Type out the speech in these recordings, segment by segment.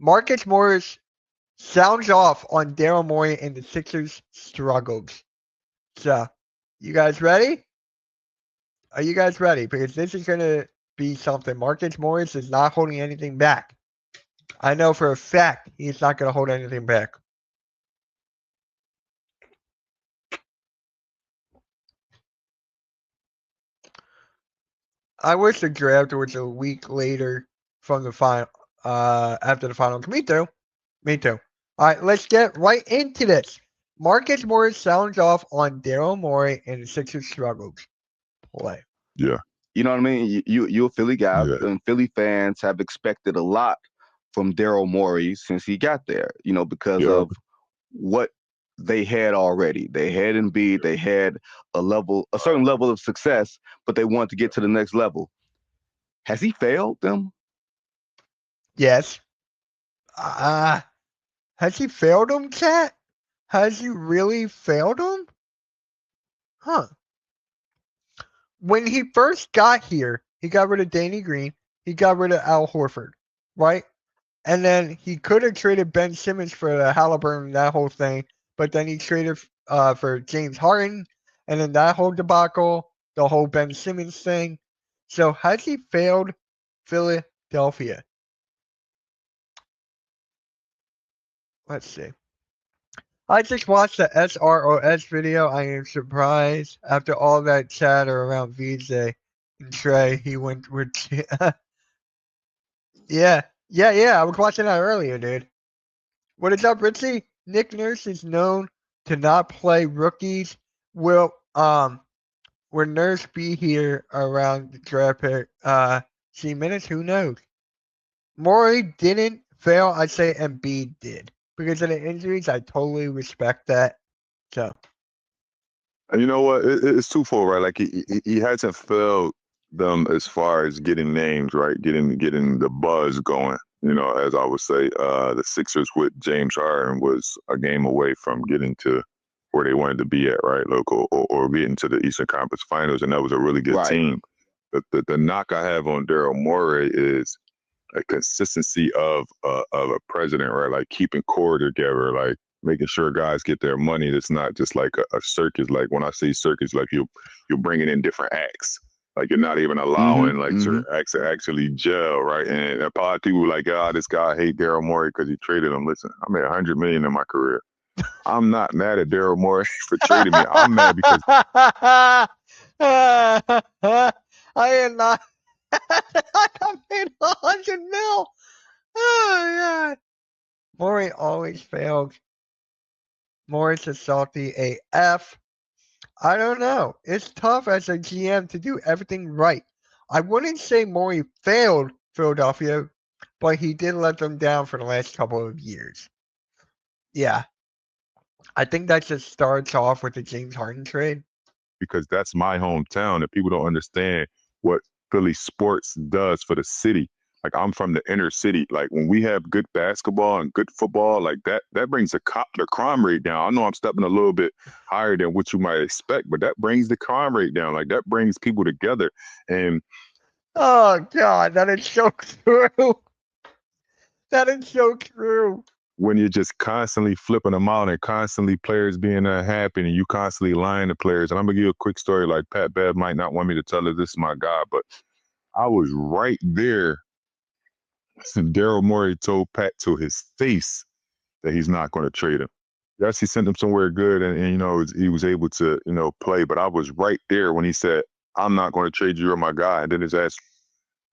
Marcus Morris sounds off on Daryl Morey and the Sixers' struggles. So, you guys ready? Are you guys ready? Because this is going to be something. Marcus Morris is not holding anything back. I know for a fact he's not going to hold anything back. I wish the draft was a week later from the final, after the finals. Me too. Me too. All right, let's get right into this. Marcus Morris sounds off on Daryl Morey and the Sixers struggles. Play. Yeah. You know what I mean? You're a Philly guy, Yeah. and Philly fans have expected a lot from Daryl Morey since he got there. Because Yeah. of what they had already. They had Embiid, they had a certain level of success, but they wanted to get to the next level. Has he failed them? Yes. Has he failed him, Cat? Has he really failed him? Huh. When he first got here, he got rid of Danny Green. He got rid of Al Horford, right? And then he could have traded Ben Simmons for the Halliburton, that whole thing. But then he traded for James Harden, and then that whole debacle, the whole Ben Simmons thing. So has he failed Philadelphia? Let's see. I just watched the SROS video. I am surprised after all that chatter around VJ and Trey. He went with yeah. I was watching that earlier, dude. What is up, Richie? Nick Nurse is known to not play rookies. Will Nurse be here around the draft pick? See minutes? Who knows? Morey didn't fail. I'd say Embiid did. Because of the injuries, I totally respect that. So And you know what? It's twofold, right? Like he hasn't failed them as far as getting names, right? Getting the buzz going. As I would say, the Sixers with James Harden was a game away from getting to where they wanted to be at, right? Look, or getting to the Eastern Conference Finals, and that was a really good Right. team. The knock I have on Daryl Morey is a consistency of a president, right? Like keeping core together, like making sure guys get their money. It's not just like a circus. Like when I say circus, like you're bringing in different acts. Like you're not even allowing like certain acts to actually gel, right? And a lot of people like, this guy hate Daryl Morey because he traded him. Listen, I made $100 million in my career. I'm not mad at Daryl Morey for trading me. I'm mad because I am not. I got paid 100 mil. Oh god. Morey always fails. Morris is salty AF. I don't know. It's tough as a GM to do everything right. I wouldn't say Morey failed Philadelphia, but he did let them down for the last couple of years. Yeah. I think that just starts off with the James Harden trade. because that's my hometown, and people don't understand what Philly sports does for the city. Like I'm from the inner city. Like when we have good basketball and good football, like that brings the crime rate down. I know I'm stepping a little bit higher than what you might expect, but that brings the crime rate down. Like that brings people together. And oh god, that is so true. That is so true. when you're just constantly flipping them out and constantly players being unhappy and you constantly lying to players. And I'm gonna give you a quick story. Like Pat Bev might not want me to tell her this is my guy, but I was right there. Daryl Morey told Pat to his face that he's not going to trade him. Yes, he sent him somewhere good, and he was able to play. But I was right there when he said, "I'm not going to trade you. You're my guy." And then his ass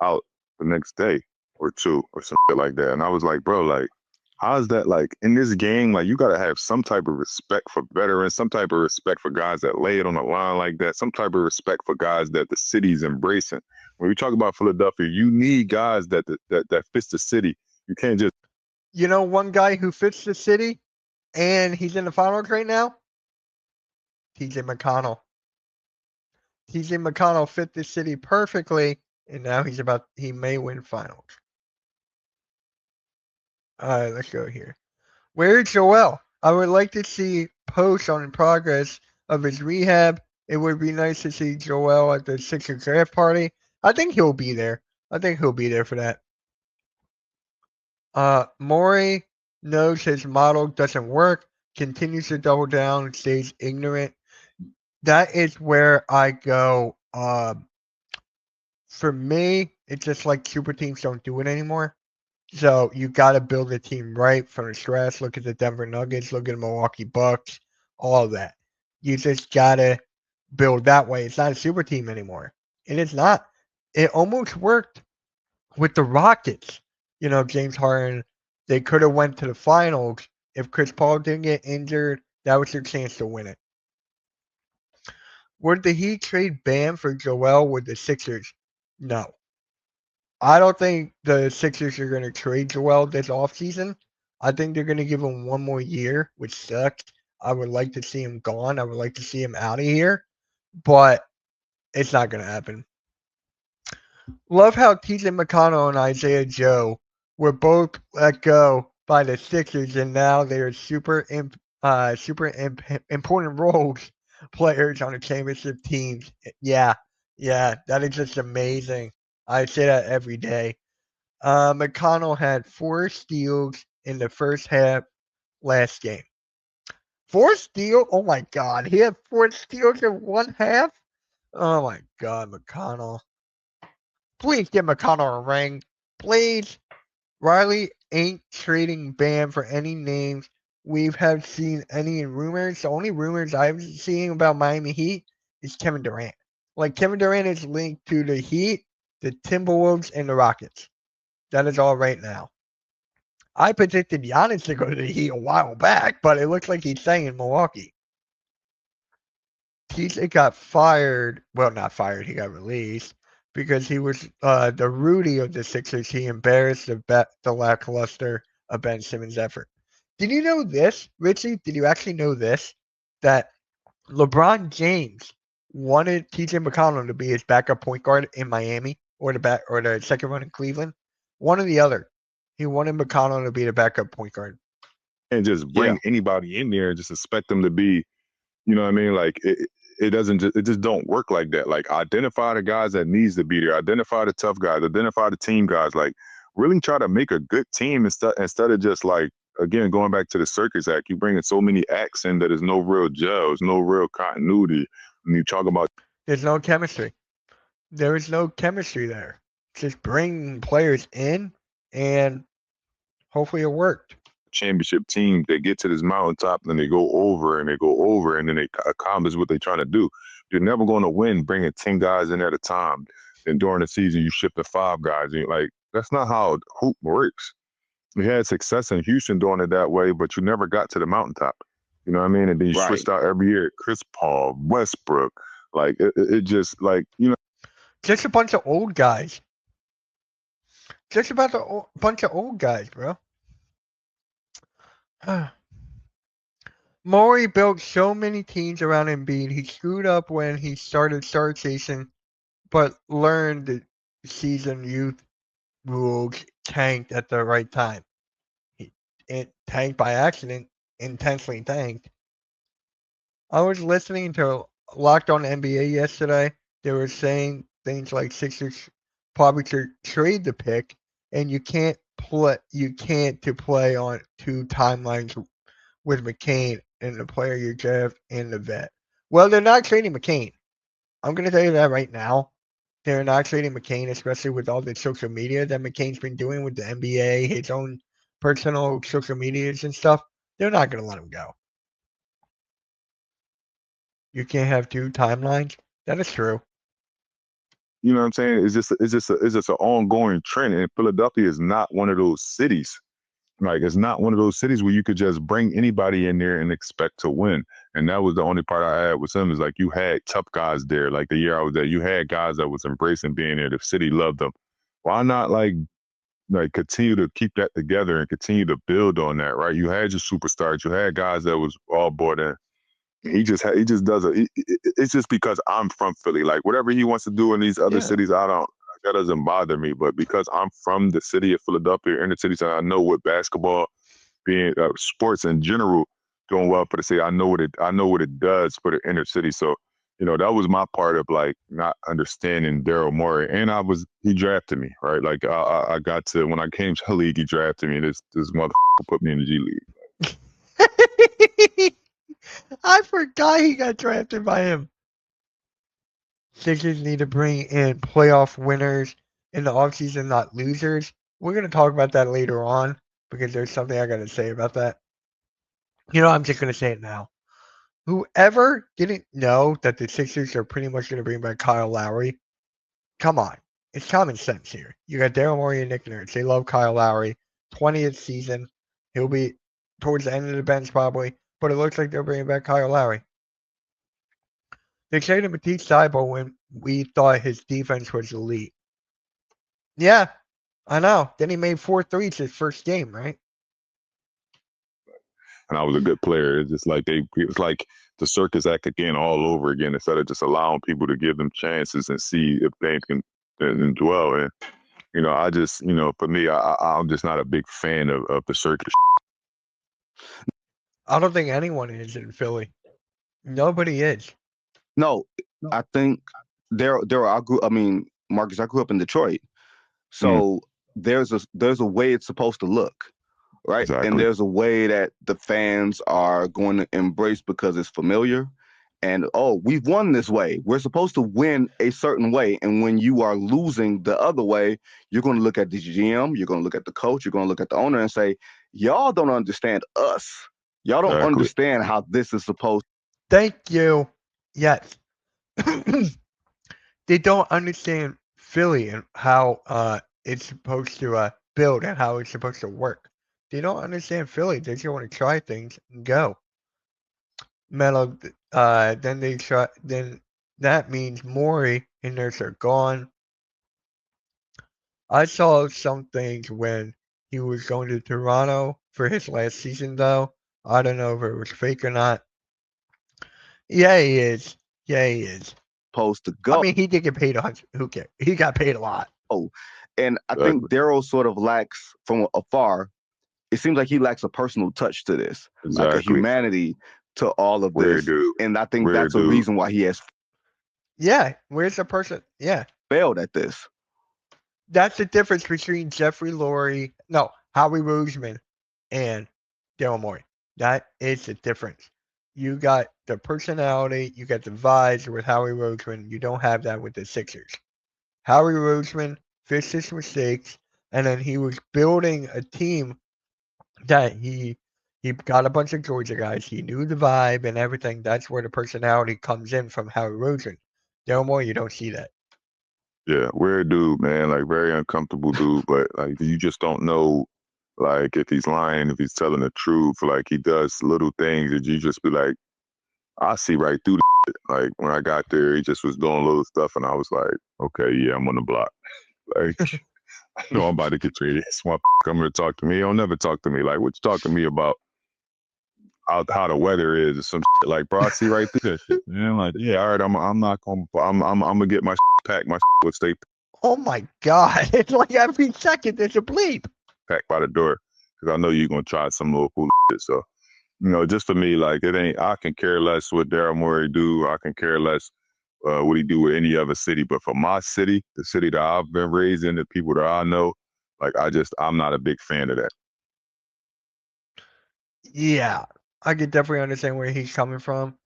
out the next day or two or something like that. And I was like, bro, like, how is that? Like in this game, like you got to have some type of respect for veterans, some type of respect for guys that lay it on the line like that, some type of respect for guys that the city's embracing. When we talk about Philadelphia, you need guys that fits the city. You can't just. You know one guy who fits the city and he's in the finals right now? TJ McConnell. TJ McConnell fit the city perfectly, and now he may win finals. All right, let's go here. Where's Joel? I would like to see posts on the progress of his rehab. It would be nice to see Joel at the Sixers draft party. I think he'll be there. I think he'll be there for that. Morey knows his model doesn't work, continues to double down, stays ignorant. That is where I go. For me, it's just like super teams don't do it anymore. So you got to build a team right from the scratch. Look at the Denver Nuggets, look at the Milwaukee Bucks, all of that. You just got to build that way. It's not a super team anymore. It is not. It almost worked with the Rockets. You know, James Harden, they could have went to the finals if Chris Paul didn't get injured. That was their chance to win it. Would the Heat trade Bam for Joel with the Sixers? No. I don't think the Sixers are going to trade Joel this offseason. I think they're going to give him one more year, which sucks. I would like to see him gone. I would like to see him out of here, but it's not going to happen. Love how TJ McConnell and Isaiah Joe were both let go by the Sixers, and now they're important roles players on the championship teams. Yeah, that is just amazing. I say that every day. McConnell had 4 steals in the first half last game. 4 steals? Oh my God. He had 4 steals in one half? Oh my God, McConnell. Please give McConnell a ring. Please. Riley ain't trading Bam for any names we have seen any rumors. The only rumors I've seen about Miami Heat is Kevin Durant. Like Kevin Durant is linked to the Heat, the Timberwolves, and the Rockets. That is all right now. I predicted Giannis to go to the Heat a while back, but it looks like he's staying in Milwaukee. TJ got fired. Well, not fired. He got released because he was the Rudy of the Sixers. He embarrassed the lackluster of Ben Simmons' effort. Did you know this, Richie? Did you actually know this? That LeBron James wanted TJ McConnell to be his backup point guard in Miami or the second one in Cleveland. One or the other. He wanted McConnell to be the backup point guard. And just bring anybody in there and just expect them to be, you know what I mean? Like it just don't work like that. Like identify the guys that needs to be there, identify the tough guys, identify the team guys. Like really try to make a good team instead of just like again going back to the circus act. You bring in so many acts in that there's no real gels, no real continuity. When you talk about there's no chemistry. There is no chemistry there. Just bring players in and hopefully it worked. Championship team, they get to this mountaintop and they go over and they go over and then they accomplish what they're trying to do. You're never going to win bringing 10 guys in at a time. And during the season, you ship to 5 guys. And like, that's not how hoop works. We had success in Houston doing it that way, but you never got to the mountaintop. You know what I mean? And then you switched out every year. Chris Paul, Westbrook, like it just like, you know. Just a bunch of old guys. Just about a bunch of old guys, bro. Morey built so many teams around Embiid. He screwed up when he started Star Chasing, but learned the season youth rules tanked at the right time. It tanked by accident, intentionally tanked. I was listening to Locked On NBA yesterday. They were saying things like Sixers probably should trade the pick, and you can't to play on 2 timelines with McCain and the player you draft and the vet. Well, they're not trading McCain. I'm going to tell you that right now. They're not trading McCain, especially with all the social media that McCain's been doing with the NBA, his own personal social medias and stuff. They're not going to let him go. You can't have 2 timelines. That is true. You know what I'm saying? It's just an ongoing trend, and Philadelphia is not one of those cities. Like it's not one of those cities where you could just bring anybody in there and expect to win. And that was the only part I had with them is like you had tough guys there. Like the year I was there, you had guys that was embracing being there. The city loved them. Why not like continue to keep that together and continue to build on that, right? You had your superstars, you had guys that was all bought in. He just does it. It's just because I'm from Philly. Like whatever he wants to do in these other cities, that doesn't bother me. But because I'm from the city of Philadelphia, inner cities, and I know what basketball, being sports in general, doing well for the city. I know what it does for the inner city. So that was my part of like not understanding Daryl Morey, and he drafted me, right? Like I got to when I came to the league, he drafted me. This motherfucker put me in the G League. I forgot he got drafted by him. Sixers need to bring in playoff winners in the offseason, not losers. We're going to talk about that later on because there's something I got to say about that. I'm just going to say it now. Whoever didn't know that the Sixers are pretty much going to bring back Kyle Lowry, come on. It's common sense here. You got Daryl Morey and Nick Nurse. They love Kyle Lowry. 20th season. He'll be towards the end of the bench probably, but it looks like they're bringing back Kyle Lowry. They traded Matisse Thybulle when we thought his defense was elite. Yeah, I know. Then he made 4 threes his first game, right? And I was a good player. It's just like it was like the circus act again all over again instead of just allowing people to give them chances and see if they can dwell. And I just for me, I'm just not a big fan of the circus. I don't think anyone is in Philly. Nobody is. No, I think Daryl. Marcus, I grew up in Detroit, so there's a way it's supposed to look, right? Exactly. And there's a way that the fans are going to embrace because it's familiar. And we've won this way. We're supposed to win a certain way. And when you are losing the other way, you're going to look at the GM, you're going to look at the coach, you're going to look at the owner and say, y'all don't understand us. Y'all don't understand how this is supposed. Thank you. Yes. They don't understand Philly and how it's supposed to build and how it's supposed to work. They don't understand Philly. They just want to try things and go. Melo, then they try. Then that means Morey and Nurse are gone. I saw some things when he was going to Toronto for his last season, though. I don't know if it was fake or not. Yeah, he is. Yeah, he is. Supposed to go. I mean, he did get paid 100. Who cares? He got paid a lot. And I think Daryl sort of lacks from afar. It seems like he lacks a personal touch to this, like a humanity to all of this. And I think that's a reason why he has. Yeah, where's the person? Yeah, failed at this. That's the difference between Howie Roseman, and Daryl Morey. That is the difference. You got the personality, you got the vibes with Howie Roseman. You don't have that with the Sixers. Howie Roseman fixed his mistakes, and then he was building a team that he got a bunch of Georgia guys. He knew the vibe and everything. That's where the personality comes in from Howie Roseman. Daryl Morey, you don't see that. Yeah, weird dude, man. Like very uncomfortable dude, but like you just don't know, like if he's lying, if he's telling the truth. Like he does little things that you just be like, I see right through the shit. Like when I got there, he just was doing little stuff, and I was like, okay, yeah, I'm on the block. Like, I know I'm about to get traded. This motherfucker come here to talk to me. He'll never talk to me. Like, what you talk to me about? How the weather is or some shit. Like, bro, I see right through that shit. And I'm like, yeah, all right, I'm not gonna, I'm gonna get my packed. My will stay. Oh my God! It's like every second there's a bleep. Packed by the door because I know you're gonna try some little fool shit. So, just for me, like it ain't. I can care less what Daryl Morey do. I can care less what he do with any other city. But for my city, the city that I've been raised in, the people that I know, like I'm not a big fan of that. Yeah, I could definitely understand where he's coming from.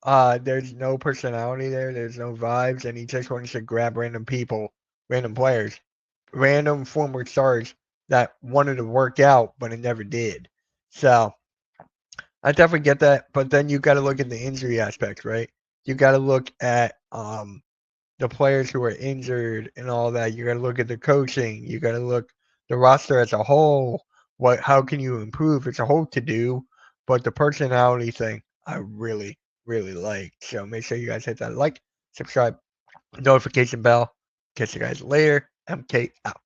There's no personality there. There's no vibes, and he just wants to grab random people, random players, random former stars that wanted to work out, but it never did. So I definitely get that. But then you got to look at the injury aspect, right? You got to look at the players who are injured and all that. You got to look at the coaching. You got to look the roster as a whole. How can you improve? It's a whole to do, but the personality thing I really, really like. So make sure you guys hit that like, subscribe, notification bell. Catch you guys later. MK out.